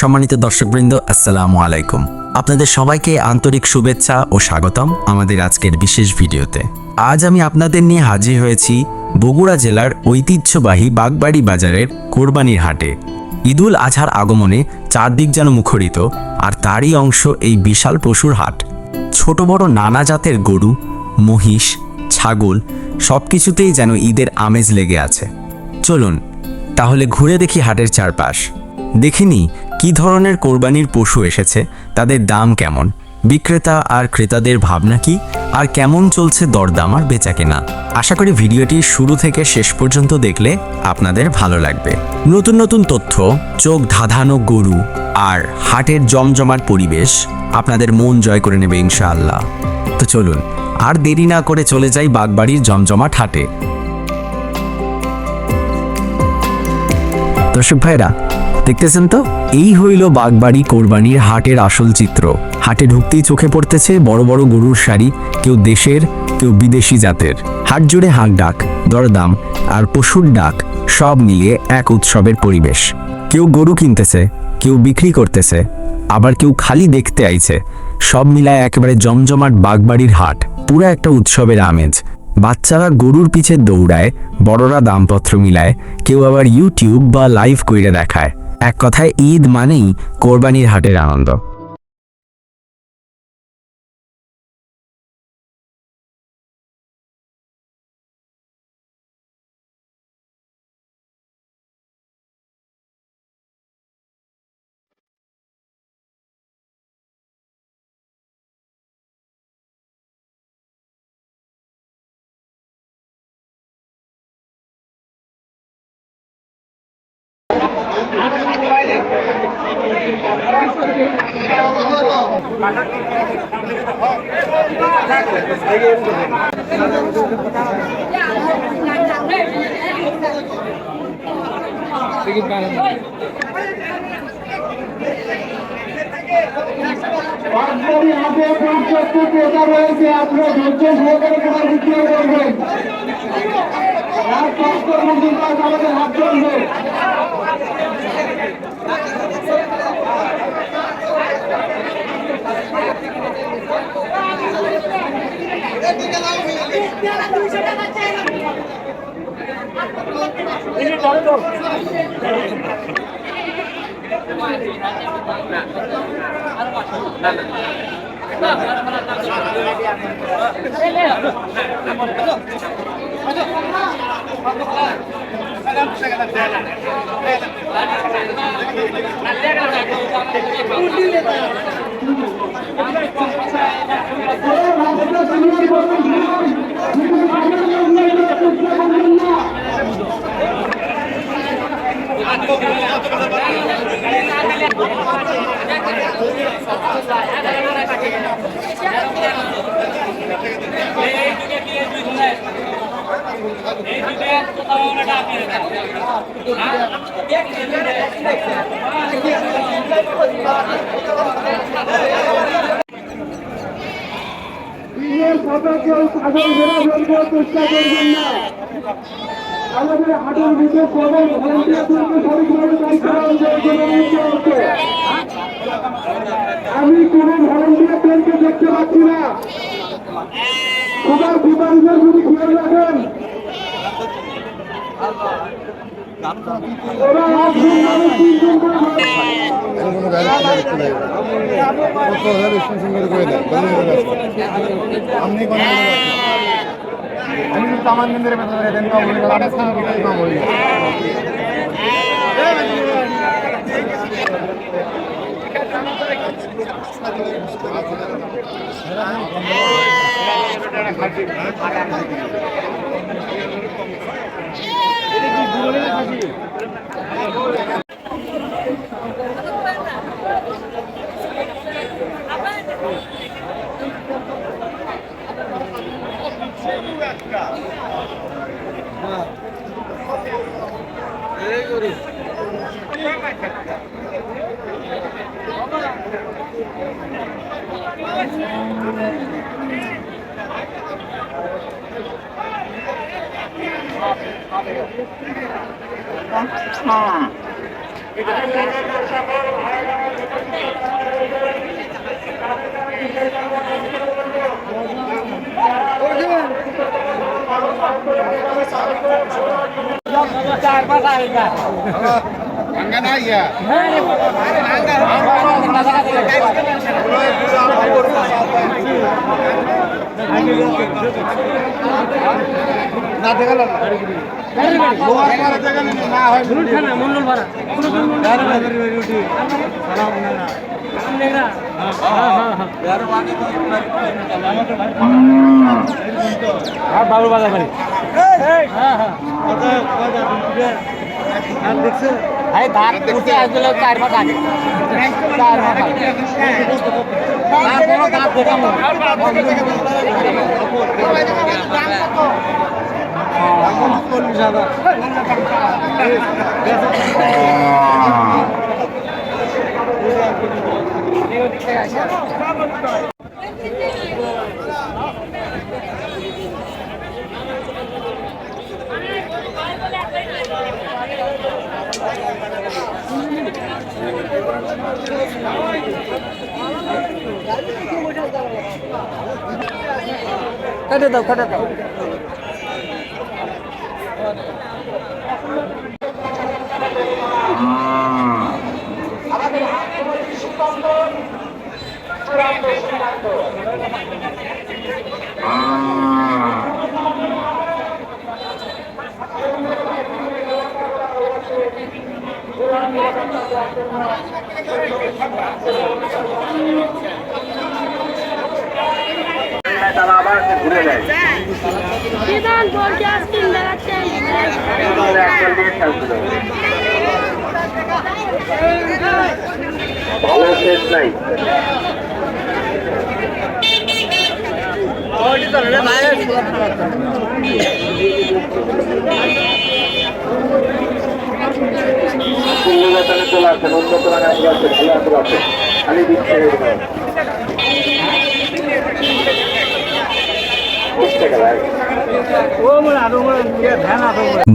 সম্মানিত দর্শকবৃন্দ, আসসালামু আলাইকুম। আপনাদের সবাইকে আন্তরিক শুভেচ্ছা ও স্বাগতম আমাদের আজকের বিশেষ ভিডিওতে। আজ আমি আপনাদের নিয়ে হাজির হয়েছি বগুড়া জেলার ঐতিহ্যবাহী বাগবাড়ি বাজারের কোরবানির হাটে। ঈদুল আজহার আগমনে চারদিক যেন মুখরিত, আর তারই অংশ এই বিশাল পশুর হাট। ছোট বড় নানা জাতের গরু, মহিষ, ছাগল সবকিছুতেই যেন ঈদের আমেজ লেগে আছে। চলুন তাহলে ঘুরে দেখি হাটের চারপাশ। দেখিনি কি ধরনের কোরবানির পশু এসেছে, তাদের দাম কেমন, বিক্রেতা আর ক্রেতাদের ভাবনা কি, আর কেমন চলছে দরদাম আর বেচাকেনা। আশা করি ভিডিওটি শুরু থেকে শেষ পর্যন্ত দেখলে আপনাদের ভালো লাগবে। নতুন নতুন তথ্য, চোখ ধাঁধানো গরু আর হাটের জমজমাট পরিবেশ আপনাদের মন জয় করে নেবে ইনশাআল্লাহ। তো চলুন আর দেরি না করে চলে যাই বাগবাড়ির জমজমাট হাটে। দর্শক ভাইরা, দেখতেছেন তো, এই হইল বাগবাড়ি কোরবানির হাটের আসল চিত্র। হাটে ঢুকতেই চোখে পড়তেছে বড় বড় গরুর সারি, কেউ দেশের কেউ বিদেশি জাতের। হাট জুড়ে হাঁক ডাক, দরদাম আর পশুর ডাক সব মিলিয়ে এক উৎসবের পরিবেশ। কেউ গরু কিনতেছে, কেউ বিক্রি করতেছে, আবার কেউ খালি দেখতে আইছে। সব মিলায় একেবারে জমজমাট বাগবাড়ির হাট, পুরো একটা উৎসবের আমেজ। বাচ্চারা গরুর পিছে দৌড়ায়, বড়রা দামপত্র মিলায়, কেউ আবার ইউটিউব বা লাইভ কইরে দেখায়। এক কথায় ঈদ মানেই কোরবানির হাটের আনন্দ। বাগবাড়ি হাটে 50টি ক্রেতা রয়েছে। আপনারা ধৈর্য সহকারে কোন বিক্রয় করবেন। রাত 5টার মধ্যে আমাদের হাট চলবে। আমাদের হাটের ভিতরে সবাই আমি কোন ভলেন্টিয়ারদেরকে দেখতে পাচ্ছি না। সবার বিমানকে যদি খেয়াল রাখেন। আমি সামান দিন ধরে সকল ভাইরা বাবুর বাজার বাড়ি দেখছে আসলে 4 মাস আগে 4 মাস আগে কেটে দাও কেটে দাও তারা আবার ঘুরে যায় বিধান বলতে আসছেন দাঁড়াচ্ছেন ভালো শেষ নাই চলে আসছেন উন্নত রাখা আছে ভালো আছে খালি দিচ্ছে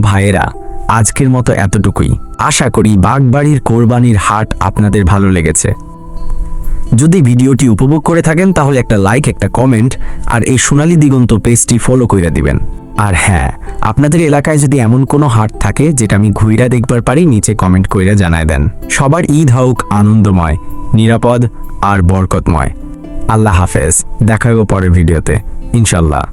ভাইয়েরা, আজকের মতো এতটুকুই। আশা করি বাগবাড়ির কোরবানির হাট আপনাদের ভালো লেগেছে। যদি ভিডিওটি উপভোগ করে থাকেন তাহলে একটা লাইক, একটা কমেন্ট আর এই সোনালী দিগন্ত পেজটি ফলো করে দিবেন। আর হ্যাঁ, আপনাদের এলাকায় যদি এমন কোনো হাট থাকে যেটা আমি ঘুইরা দেখবার পারি, নিচে কমেন্ট কইরা জানায় দেন। সবার ঈদ হোক আনন্দময়, নিরাপদ আর বরকতময়। আল্লাহ হাফেজ, দেখা হবে পরের ভিডিওতে ইনশাল্লাহ।